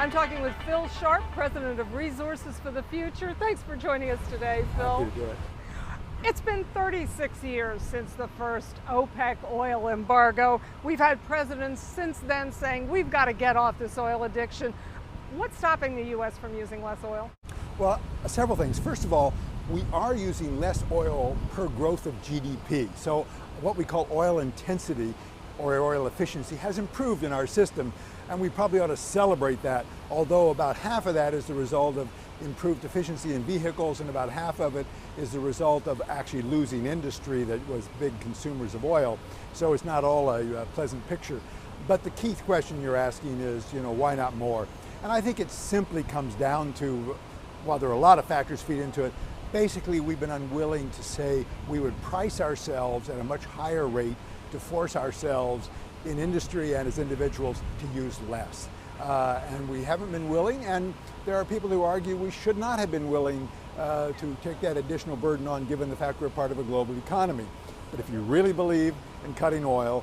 I'm talking with Phil Sharp, President of Resources for the Future. Thanks for joining us today, Phil. Happy to do it. It's been 36 years since the first OPEC oil embargo. We've had presidents since then saying we've got to get off this oil addiction. What's stopping the U.S. from using less oil? Well, several things. First of all, we are using less oil per growth of GDP. So what we call oil intensity or oil efficiency has improved in our system, and we probably ought to celebrate that, although about half of that is the result of improved efficiency in vehicles, and about half of it is the result of actually losing industry that was big consumers of oil. So it's not all a pleasant picture. But the key question you're asking is, why not more? And I think it simply comes down to, while there are a lot of factors feed into it, basically we've been unwilling to say we would price ourselves at a much higher rate to force ourselves in industry and as individuals to use less. And we haven't been willing, and there are people who argue we should not have been willing to take that additional burden on, given the fact we're part of a global economy. But if you really believe in cutting oil,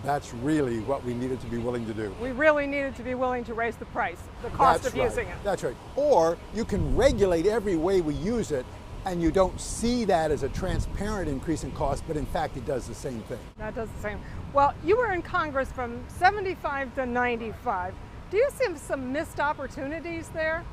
that's really what we needed to be willing to do. We really needed to be willing to raise the price, the cost of using it. That's right. Or you can regulate every way we use it, and you don't see that as a transparent increase in cost, but in fact it does the same thing. That does the same. Well, you were in Congress from 75 to 95. Do you see some missed opportunities there?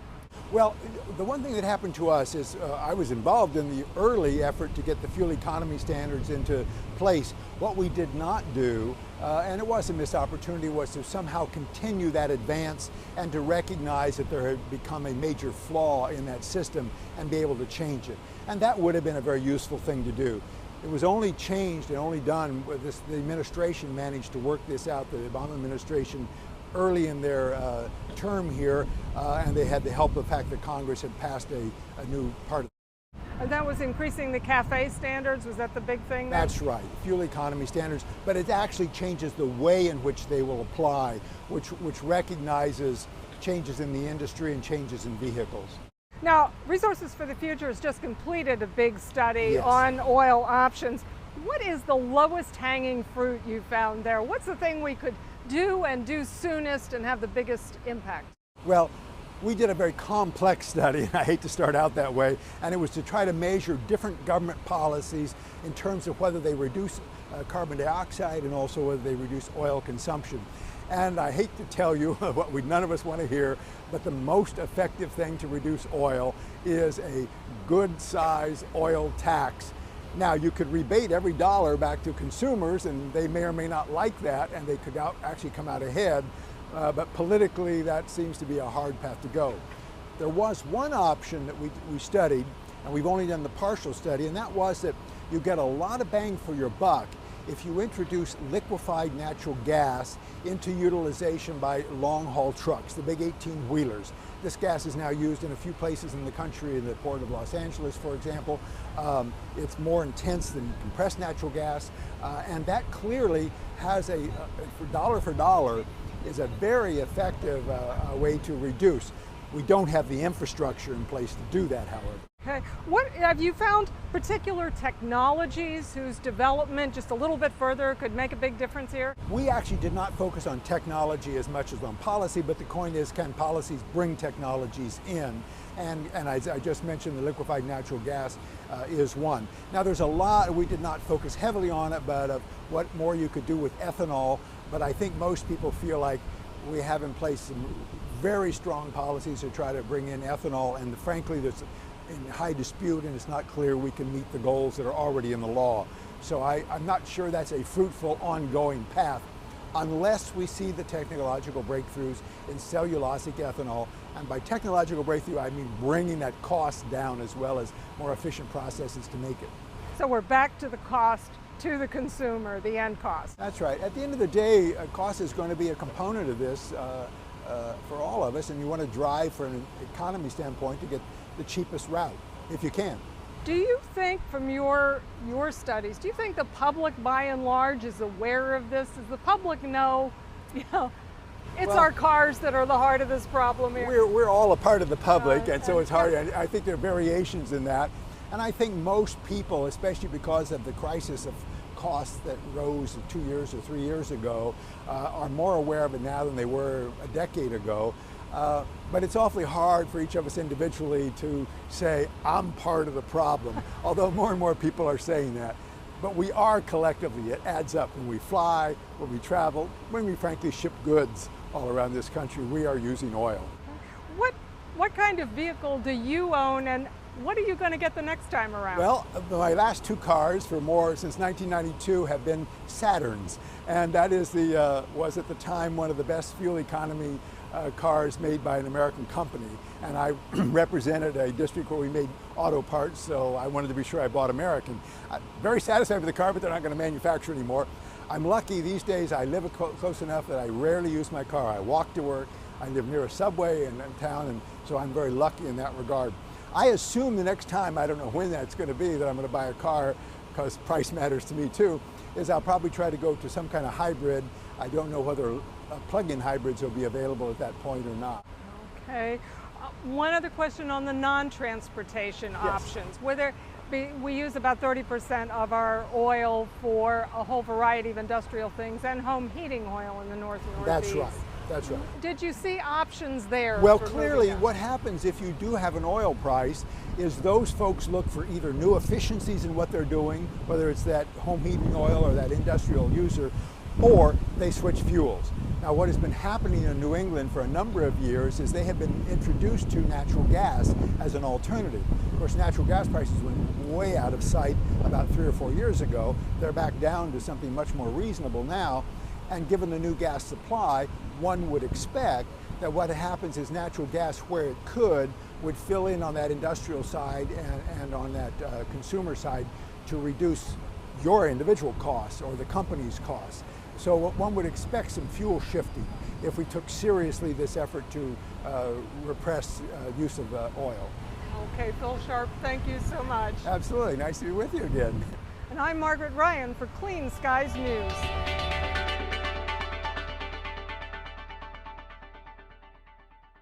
Well, the one thing that happened to us is I was involved in the early effort to get the fuel economy standards into place. What we did not do, and it was a missed opportunity, was to somehow continue that advance and to recognize that there had become a major flaw in that system and be able to change it. And that would have been a very useful thing to do. It was only changed and only done with this, the administration managed to work this out, the Obama administration, early in their term here, and they had the help of the fact that Congress had passed a new part of it. And that was increasing the CAFE standards? Was that the big thing there? That's right, fuel economy standards, but it actually changes the way in which they will apply, which recognizes changes in the industry and changes in vehicles. Now, Resources for the Future has just completed a big study Yes. on oil options. What is the lowest hanging fruit you found there? What's the thing we could do and do soonest and have the biggest impact? Well, we did a very complex study, and I hate to start out that way, and it was to try to measure different government policies in terms of whether they reduce carbon dioxide and also whether they reduce oil consumption. And I hate to tell you what none of us want to hear, but the most effective thing to reduce oil is a good size oil tax. Now, you could rebate every dollar back to consumers, and they may or may not like that, and they could actually come out ahead, but politically that seems to be a hard path to go. There was one option that we studied, and we've only done the partial study, and that was that you get a lot of bang for your buck if you introduce liquefied natural gas into utilization by long-haul trucks, the big 18-wheelers. This gas is now used in a few places in the country, in the port of Los Angeles, for example. It's more intense than compressed natural gas, and that clearly has for dollar, is a very effective way to reduce. We don't have the infrastructure in place to do that, however. Okay. What have you found particular technologies whose development just a little bit further could make a big difference here? We actually did not focus on technology as much as on policy, but the coin is, can policies bring technologies in? And as I just mentioned, the liquefied natural gas is one. Now there's a lot, we did not focus heavily on it, but what more you could do with ethanol, but I think most people feel like we have in place some very strong policies to try to bring in ethanol, and frankly there's in high dispute, and it's not clear we can meet the goals that are already in the law. So I'm not sure that's a fruitful ongoing path unless we see the technological breakthroughs in cellulosic ethanol. And by technological breakthrough, I mean bringing that cost down as well as more efficient processes to make it. So we're back to the cost to the consumer, the end cost. That's right. At the end of the day, cost is going to be a component of this for all of us, and you want to drive from an economy standpoint to get the cheapest route, if you can. Do you think, from your studies, do you think the public by and large is aware of this? Does the public know, it's our cars that are the heart of this problem here? We're all a part of the public, and so it's hard. I think there are variations in that. And I think most people, especially because of the crisis of costs that rose 2 years or 3 years ago, are more aware of it now than they were a decade ago. But it's awfully hard for each of us individually to say, I'm part of the problem, although more and more people are saying that. But we are collectively, it adds up. When we fly, when we travel, when we frankly ship goods all around this country, we are using oil. What kind of vehicle do you own, and what are you going to get the next time around? Well, my last two cars since 1992 have been Saturns, and that is was at the time one of the best fuel economy cars made by an American company. And I represented a district where we made auto parts, so I wanted to be sure I bought American. I'm very satisfied with the car, but they're not going to manufacture anymore. I'm lucky these days. I live close enough that I rarely use my car. I walk to work. I live near a subway in town, and so I'm very lucky in that regard. I assume the next time, I don't know when that's going to be, that I'm going to buy a car, because price matters to me too, is I'll probably try to go to some kind of hybrid. I don't know whether plug-in hybrids will be available at that point or not. Okay. One other question on the non-transportation options. We use about 30% of our oil for a whole variety of industrial things and home heating oil in the North and Northeast. That's right. That's right. Did you see options there? Well, clearly what happens if you do have an oil price is those folks look for either new efficiencies in what they're doing, whether it's that home heating oil or that industrial user, or they switch fuels. Now, what has been happening in New England for a number of years is they have been introduced to natural gas as an alternative. Of course, natural gas prices went way out of sight about 3 or 4 years ago. They're back down to something much more reasonable now. And given the new gas supply, one would expect that what happens is natural gas, where it would fill in on that industrial side and on that consumer side to reduce your individual costs or the company's costs. So one would expect some fuel shifting if we took seriously this effort to repress use of oil. Okay, Phil Sharp, thank you so much. Absolutely, nice to be with you again. And I'm Margaret Ryan for Clean Skies News.